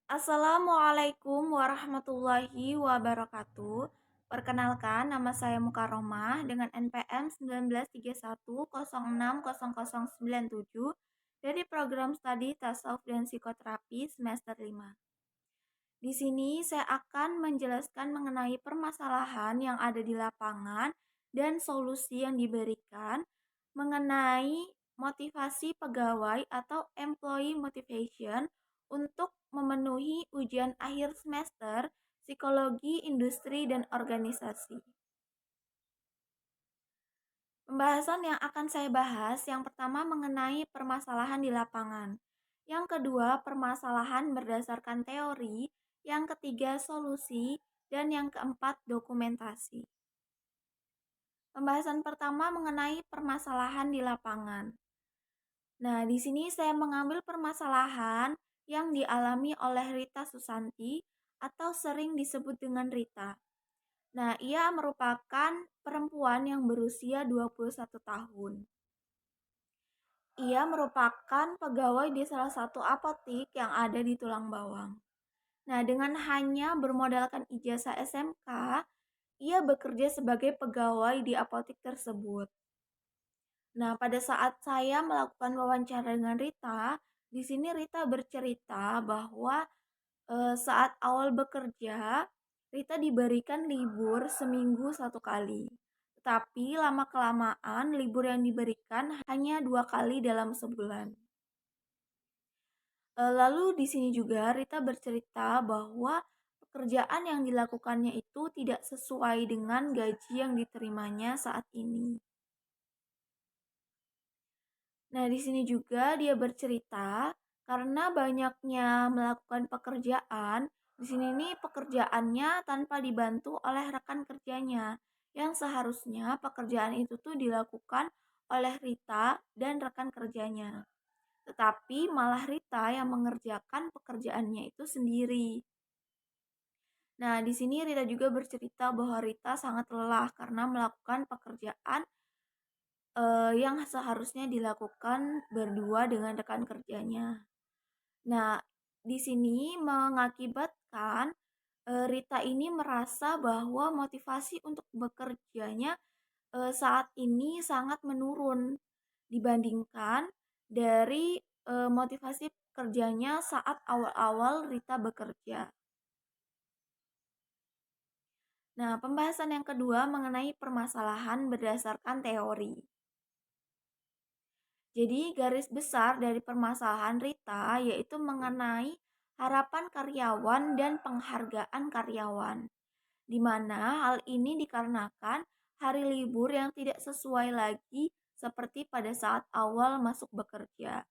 Assalamualaikum warahmatullahi wabarakatuh. Perkenalkan, nama saya Mukaromah dengan NPM 1931060097 dari program studi Tasawuf dan Psikoterapi semester 5. Di sini saya akan menjelaskan mengenai permasalahan yang ada di lapangan dan solusi yang diberikan mengenai motivasi pegawai atau employee motivation untuk memenuhi ujian akhir semester psikologi industri dan organisasi. Pembahasan yang akan saya bahas yang pertama mengenai permasalahan di lapangan. Yang kedua, permasalahan berdasarkan teori. Yang ketiga, solusi. Dan yang keempat, dokumentasi. Pembahasan pertama mengenai permasalahan di lapangan. Nah, di sini saya mengambil permasalahan yang dialami oleh Rita Susanti atau sering disebut dengan Rita. Nah, ia merupakan perempuan yang berusia 21 tahun. Ia merupakan pegawai di salah satu apotik yang ada di Tulang Bawang. Nah, dengan hanya bermodalkan ijazah SMK, ia bekerja sebagai pegawai di apotik tersebut. Nah, pada saat saya melakukan wawancara dengan Rita, di sini Rita bercerita bahwa saat awal bekerja, Rita diberikan libur seminggu 1 kali. Tetapi lama-kelamaan libur yang diberikan hanya 2 kali dalam sebulan. Lalu di sini juga Rita bercerita bahwa pekerjaan yang dilakukannya itu tidak sesuai dengan gaji yang diterimanya saat ini. Nah, di sini juga dia bercerita karena banyaknya melakukan pekerjaan, di sini nih pekerjaannya tanpa dibantu oleh rekan kerjanya, yang seharusnya pekerjaan itu tuh dilakukan oleh Rita dan rekan kerjanya. Tetapi malah Rita yang mengerjakan pekerjaannya itu sendiri. Nah, di sini Rita juga bercerita bahwa Rita sangat lelah karena melakukan pekerjaan yang seharusnya dilakukan berdua dengan rekan kerjanya. Nah, di sini mengakibatkan Rita ini merasa bahwa motivasi untuk bekerjanya saat ini sangat menurun dibandingkan dari motivasi kerjanya saat awal-awal Rita bekerja. Nah, pembahasan yang kedua mengenai permasalahan berdasarkan teori. Jadi garis besar dari permasalahan Rita yaitu mengenai harapan karyawan dan penghargaan karyawan, di mana hal ini dikarenakan hari libur yang tidak sesuai lagi seperti pada saat awal masuk bekerja,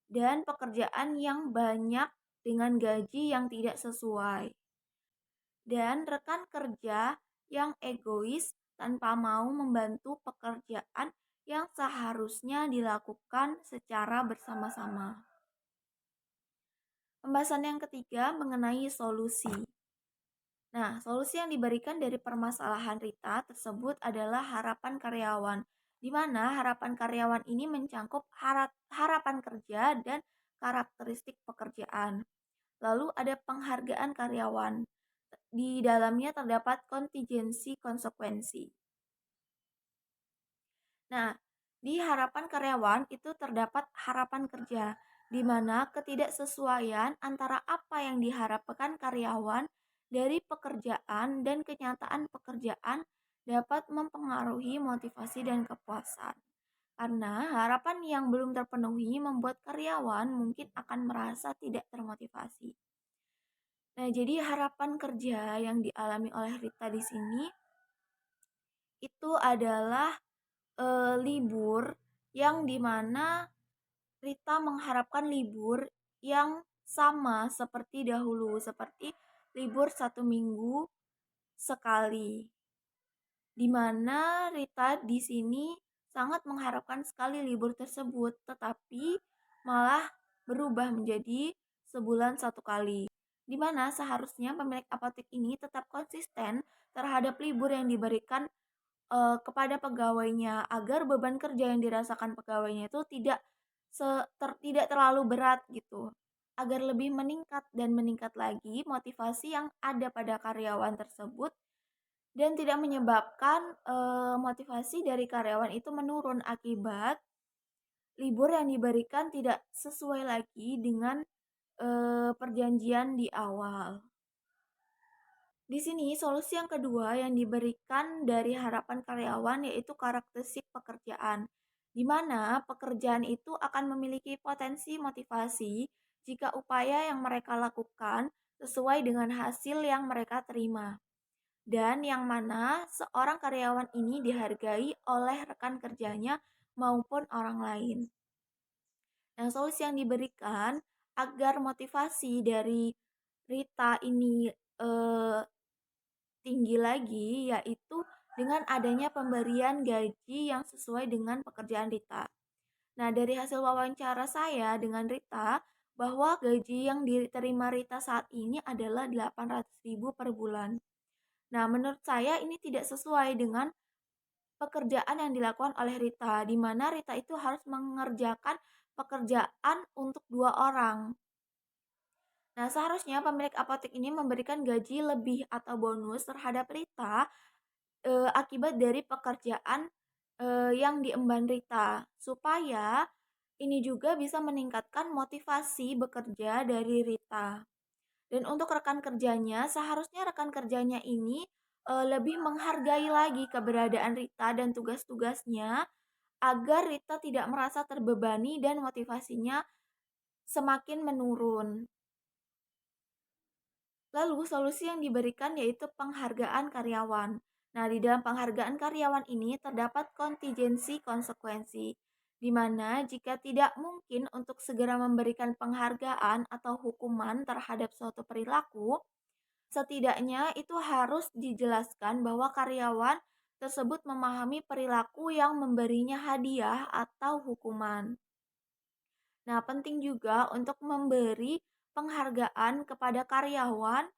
dan pekerjaan yang banyak dengan gaji yang tidak sesuai, dan rekan kerja yang egois tanpa mau membantu pekerjaan yang seharusnya dilakukan secara bersama-sama. Pembahasan yang ketiga mengenai solusi. Nah, solusi yang diberikan dari permasalahan Rita tersebut adalah harapan karyawan, di mana harapan karyawan ini mencangkup harapan kerja dan karakteristik pekerjaan. Lalu ada penghargaan karyawan. Di dalamnya terdapat kontingensi konsekuensi. Nah, di harapan karyawan itu terdapat harapan kerja, di mana ketidaksesuaian antara apa yang diharapkan karyawan dari pekerjaan dan kenyataan pekerjaan dapat mempengaruhi motivasi dan kepuasan. Karena harapan yang belum terpenuhi membuat karyawan mungkin akan merasa tidak termotivasi. Nah, jadi harapan kerja yang dialami oleh Rita di sini itu adalah libur yang dimana Rita mengharapkan libur yang sama seperti dahulu, seperti libur 1 minggu sekali. Dimana Rita di sini sangat mengharapkan sekali libur tersebut, tetapi malah berubah menjadi sebulan 1 kali. Dimana seharusnya pemilik apotek ini tetap konsisten terhadap libur yang diberikan kepada pegawainya agar beban kerja yang dirasakan pegawainya itu tidak terlalu berat gitu. agar lebih meningkat dan meningkat lagi motivasi yang ada pada karyawan tersebut dan tidak menyebabkan motivasi dari karyawan itu menurun akibat libur yang diberikan tidak sesuai lagi dengan perjanjian di awal. Di sini solusi yang kedua yang diberikan dari harapan karyawan yaitu karakteristik pekerjaan, di mana pekerjaan itu akan memiliki potensi motivasi jika upaya yang mereka lakukan sesuai dengan hasil yang mereka terima, dan yang mana seorang karyawan ini dihargai oleh rekan kerjanya maupun orang lain. Nah, solusi yang diberikan agar motivasi dari Rita ini eh, tinggi lagi, yaitu dengan adanya pemberian gaji yang sesuai dengan pekerjaan Rita. Nah, dari hasil wawancara saya dengan Rita, bahwa gaji yang diterima Rita saat ini adalah 800.000 per bulan. Nah, menurut saya ini tidak sesuai dengan pekerjaan yang dilakukan oleh Rita, di mana Rita itu harus mengerjakan pekerjaan untuk 2 orang. Nah, seharusnya pemilik apotek ini memberikan gaji lebih atau bonus terhadap Rita akibat dari pekerjaan yang diemban Rita, supaya ini juga bisa meningkatkan motivasi bekerja dari Rita. Dan untuk rekan kerjanya, seharusnya rekan kerjanya ini lebih menghargai lagi keberadaan Rita dan tugas-tugasnya agar Rita tidak merasa terbebani dan motivasinya semakin menurun. Lalu solusi yang diberikan yaitu penghargaan karyawan. Nah, di dalam penghargaan karyawan ini terdapat kontingensi konsekuensi, di mana jika tidak mungkin untuk segera memberikan penghargaan atau hukuman terhadap suatu perilaku, setidaknya itu harus dijelaskan bahwa karyawan tersebut memahami perilaku yang memberinya hadiah atau hukuman. Nah, penting juga untuk memberi penghargaan kepada karyawan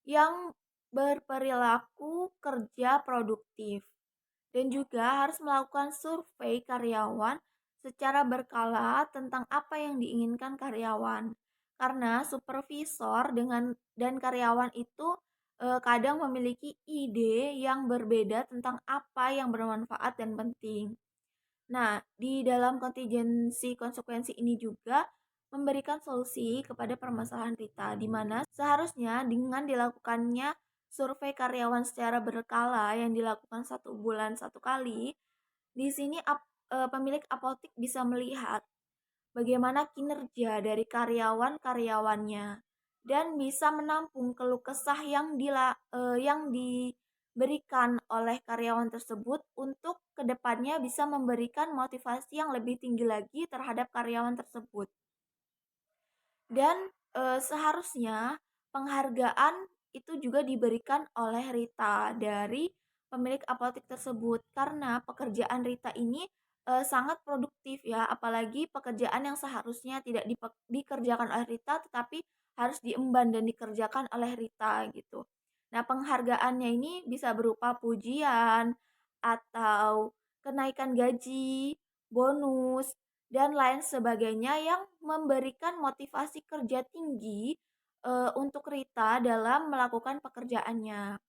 yang berperilaku kerja produktif, dan juga harus melakukan survei karyawan secara berkala tentang apa yang diinginkan karyawan. Karena supervisor dan karyawan itu kadang memiliki ide yang berbeda tentang apa yang bermanfaat dan penting. Nah, di dalam kontingensi konsekuensi ini juga memberikan solusi kepada permasalahan Rita, di mana seharusnya dengan dilakukannya survei karyawan secara berkala yang dilakukan 1 bulan 1 kali, di sini pemilik apotik bisa melihat bagaimana kinerja dari karyawan-karyawannya dan bisa menampung keluh kesah yang diberikan oleh karyawan tersebut untuk kedepannya bisa memberikan motivasi yang lebih tinggi lagi terhadap karyawan tersebut. Dan seharusnya penghargaan itu juga diberikan oleh Rita dari pemilik apotek tersebut karena pekerjaan Rita ini sangat produktif ya, apalagi pekerjaan yang seharusnya tidak dikerjakan oleh Rita tetapi harus diemban dan dikerjakan oleh Rita gitu. Nah, penghargaannya ini bisa berupa pujian atau kenaikan gaji, bonus, dan lain sebagainya yang memberikan motivasi kerja tinggi untuk Rita dalam melakukan pekerjaannya,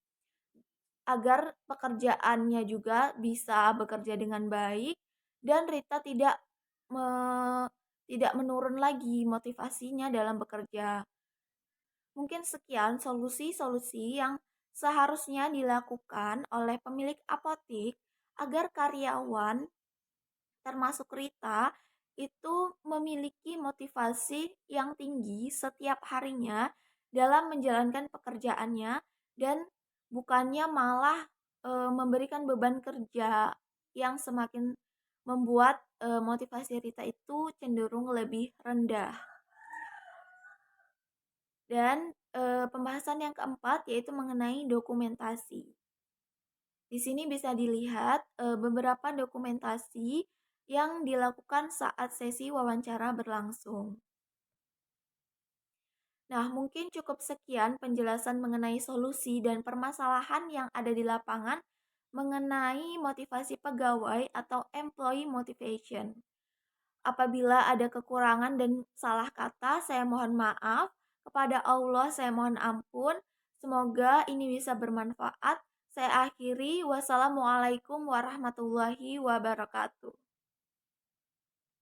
agar pekerjaannya juga bisa bekerja dengan baik dan Rita tidak menurun lagi motivasinya dalam bekerja. Mungkin sekian solusi-solusi yang seharusnya dilakukan oleh pemilik apotik agar karyawan termasuk Rita, itu memiliki motivasi yang tinggi setiap harinya dalam menjalankan pekerjaannya dan bukannya malah memberikan beban kerja yang semakin membuat motivasi Rita itu cenderung lebih rendah. Dan pembahasan yang keempat yaitu mengenai dokumentasi. Di sini bisa dilihat beberapa dokumentasi yang dilakukan saat sesi wawancara berlangsung. Nah, mungkin cukup sekian penjelasan mengenai solusi dan permasalahan yang ada di lapangan mengenai motivasi pegawai atau employee motivation. Apabila ada kekurangan dan salah kata, saya mohon maaf. Kepada Allah, saya mohon ampun. Semoga ini bisa bermanfaat. Saya akhiri. Wassalamualaikum warahmatullahi wabarakatuh.